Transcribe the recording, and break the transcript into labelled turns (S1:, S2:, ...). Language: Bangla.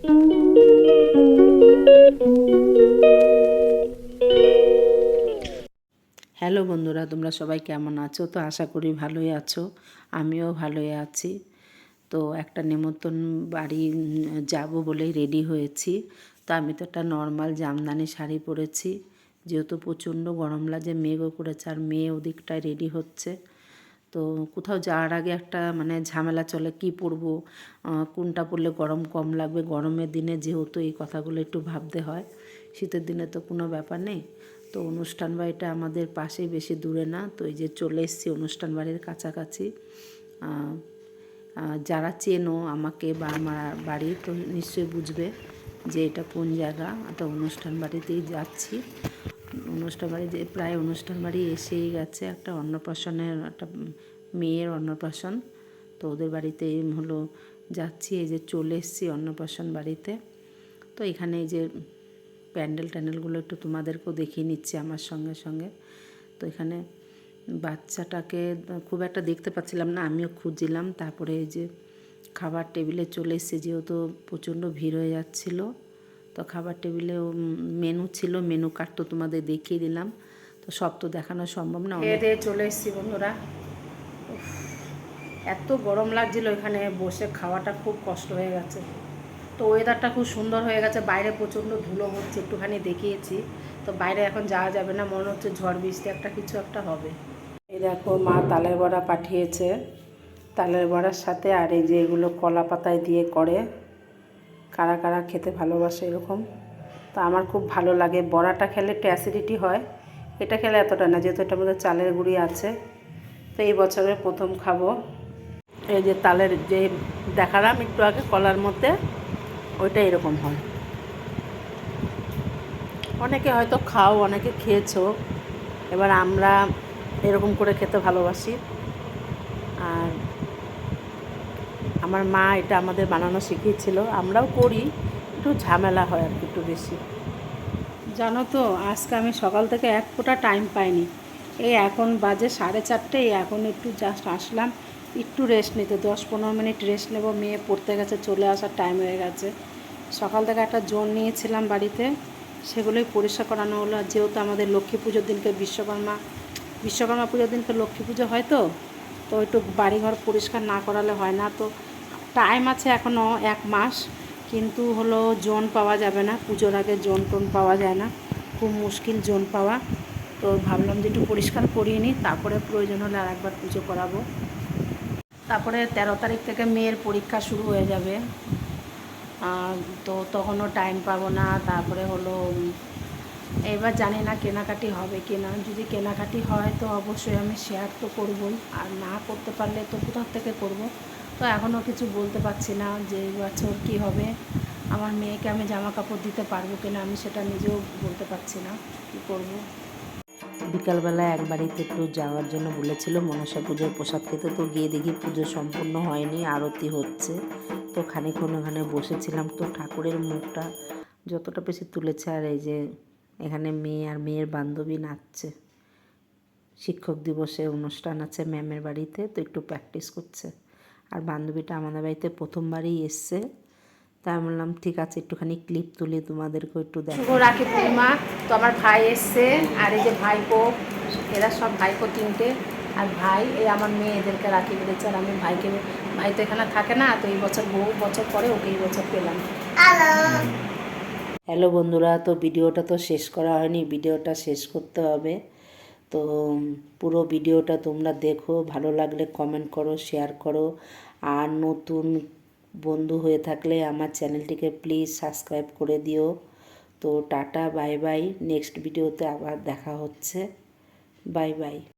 S1: হ্যালো বন্ধুরা, তোমরা সবাই কেমন আছো? তো আশা করি ভালোই আছো, আমিও ভালোই আছি। তো একটা নেমন্তন্ন বাড়ি যাব বলেই রেডি হয়েছি। তো আমি তো একটা নর্মাল জামদানি শাড়ি পরেছি, যেহেতু প্রচণ্ড গরম লাগে, মেঘও করেছে আর মেয়ে ওদিকটায় রেডি হচ্ছে। তো কোথাও যাওয়ার আগে একটা মানে ঝামেলা চলে, কি পরবো, কোনটা পরলে গরম কম লাগবে। গরমের দিনে যেহেতু এই কথাগুলো একটু ভাবতে হয়, শীতের দিনে তো কোনো ব্যাপার নেই। তো অনুষ্ঠান বাড়িটা আমাদের পাশেই, বেশি দূরে না। তো এই যে চলে এসেছি অনুষ্ঠান বাড়ির কাছাকাছি। যারা চেনো আমাকে বা আমার বাড়ি, তো নিশ্চয়ই বুঝবে যে এটা কোন জায়গা। তো অনুষ্ঠান বাড়িতেই যাচ্ছি। অনুষ্ঠান বাড়ি যে প্রায় অনুষ্ঠান বাড়ি এসেই গেছে। একটা অন্নপ্রাশনের, একটা মেয়ের অন্নপ্রাশন। তো ওদের বাড়িতে হলো যাচ্ছি। এই যে চলে এসেছি অন্নপ্রাশন বাড়িতে। তো এখানে এই যে প্যান্ডেলগুলো একটু তোমাদেরকেও দেখিয়ে নিচ্ছি আমার সঙ্গে সঙ্গে। তো এখানে বাচ্চাটাকে খুব একটা দেখতে পাচ্ছিলাম না, আমিও খুঁজছিলাম। তারপরে এই যে খাবার টেবিলে চলে এসেছি, যেহেতু প্রচণ্ড ভিড় হয়ে যাচ্ছিল। তো খাবার টেবিলে মেনু ছিল, মেনু কার্ড তো তোমাদের দেখিয়ে দিলাম। তো সব তো দেখানো সম্ভব না। খেয়ে চলে এসেছি বন্ধুরা। এত গরম লাগছিল, এখানে বসে খাওয়াটা খুব কষ্ট হয়ে গেছে। তো ওয়েদারটা খুব সুন্দর হয়ে গেছে, বাইরে প্রচণ্ড ধুলো হচ্ছে, একটুখানি দেখিয়েছি। তো বাইরে এখন যাওয়া যাবে না, মনে হচ্ছে ঝড় বৃষ্টি একটা কিছু একটা হবে। এই দেখো মা তালের বড়া পাঠিয়েছে, তালের বড়ার সাথে আর এই যে এগুলো কলা পাতায় দিয়ে করে। কারা কারা খেতে ভালোবাসে এরকম। তো আমার খুব ভালো লাগে। বড়াটা খেলে একটু অ্যাসিডিটি হয়, এটা খেলে এতটা না, যেহেতু এটার মধ্যে চালের গুঁড়ি আছে। তো এই বছরের প্রথম খাবো। এই যে তালের যে দেখালাম একটু আগে কলার মধ্যে, ওইটা এরকম হয়। অনেকে হয়তো খাও, অনেকে খেয়েছো। এবার আমরা এরকম করে খেতে ভালোবাসি। আর আমার মা এটা আমাদের বানানো শিখিয়েছিল, আমরাও করি। একটু ঝামেলা হয় আর কি, একটু বেশি। জানো তো, আজকে আমি সকাল থেকে এক ফোঁটা টাইম পাইনি। এই এখন বাজে 4:30, এখন একটু জাস্ট আসলাম একটু রেস্ট নিতে, 10-15 মিনিট রেস্ট নেব। মেয়ে পড়তে গেছে, চলে আসার টাইম হয়ে গেছে। সকাল থেকে একটা জোন নিয়েছিলাম বাড়িতে, সেগুলোই পরিষ্কার করানো হলো। যেহেতু আমাদের লক্ষ্মী পুজোর দিনকে বিশ্বকর্মা পুজোর দিনকে লক্ষ্মী পুজো হয়, তো একটু বাড়িঘর পরিষ্কার না করালে হয় না। তো টাইম আছে এখনও 1 মাস, কিন্তু হলো জোন পাওয়া যাবে না, পুজোর আগে জোন টোন পাওয়া যায় না, খুব মুশকিল জোন পাওয়া। তো ভাবলাম যে একটু পরিষ্কার করিয়ে নিই, তারপরে প্রয়োজন হলে আর একবার পুজো করাবো। তারপরে 13 তারিখ থেকে মেয়ের পরীক্ষা শুরু হয়ে যাবে। তো তখনও টাইম পাবো না। তারপরে হলো এবার জানি না কেনাকাটি হবে কি না। যদি কেনাকাটি হয় তো অবশ্যই আমি শেয়ার তো করবই, আর না করতে পারলে তো কোথার থেকে করব। তো এখনও কিছু বলতে পারছি না যে বছর কী হবে, আমার মেয়েকে আমি জামা কাপড় দিতে পারবো কিনা, আমি সেটা নিজেও বলতে পারছি না কী করব। বিকালবেলা এক বাড়িতে একটু যাওয়ার জন্য বলেছিল মনসা পুজোর প্রসাদ খেতে। তো গিয়ে দেখি পুজো সম্পূর্ণ হয়নি, আরতি হচ্ছে। তো খানিকক্ষণ ওখানে বসেছিলাম। তো ঠাকুরের মুখটা যতটা বেশি তুলেছে। আর এই যে এখানে মেয়ে আর মেয়ের বান্ধবী নাচছে। শিক্ষক দিবসে অনুষ্ঠান আছে ম্যামের বাড়িতে, তো একটু প্র্যাকটিস করছে। আর বান্ধবীটা আমাদের বাড়িতে প্রথমবারই এসছে। তাই বললাম ঠিক আছে একটুখানি ক্লিপ তুলে তোমাদেরকেও একটু দেখো। রাখি পূর্ণিমা, তো আমার ভাই এসছে, আর এই যে ভাইপো, এরা সব ভাইপো 3টে। আর ভাই এই আমার মেয়ে, এদেরকে রাখি বেঁধেছে। আর আমি ভাই তো এখানে থাকে না, তো এই বছর বহু বছর পরে ওকে এই বছর পেলাম। হ্যালো বন্ধুরা, তো ভিডিওটা তো শেষ করা হয়নি, ভিডিওটা শেষ করতে হবে। তো পুরো ভিডিওটা তোমরা দেখো, ভালো লাগলে কমেন্ট করো, শেয়ার করো। আর নতুন বন্ধু হয়ে থাকলে আমার চ্যানেলটিকে প্লিজ সাবস্ক্রাইব করে দিও। তো টাটা, বাই বাই। নেক্সট ভিডিওতে আবার দেখা হচ্ছে। Bye bye.